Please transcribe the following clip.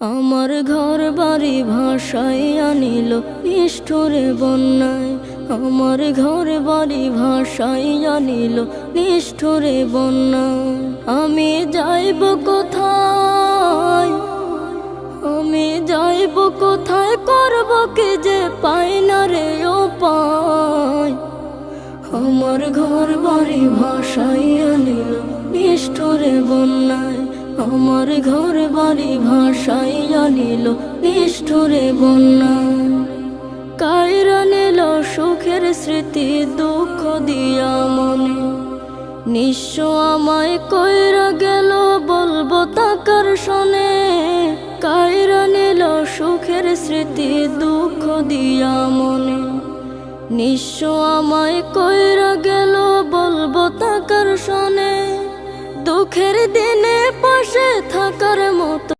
আমার ঘর বাড়ি ভাসাইয়া নিল নিষ্ঠুরে বন্যায়। আমার ঘর বাড়ি ভাসাইয়া নিল নিষ্ঠুরে বন্যায়। আমি যাইব কোথায়, আমি যাইব কোথায়, করব কি যে পাই না রে উপায়। আমার ঘর বাড়ি ভাসাইয়া নিল নিষ্ঠুরে বন্যায়। আমার ঘর বাড়ি ভাসাইয়া নিল নিষ্ঠুরে বন্যায়। কাইরা নিল সুখের স্মৃতি দুঃখ দিয়া মনে। নিঃস্ব আমায় কইরা গেল বলবো তাকার শোনে। কাইরা নিল সুখের স্মৃতি দুঃখ দিয়া মনে। নিঃস্ব আমায় কইরা গেল বলবো তাকার শোনে। দুঃখের দিনে পাশে থাকার মতো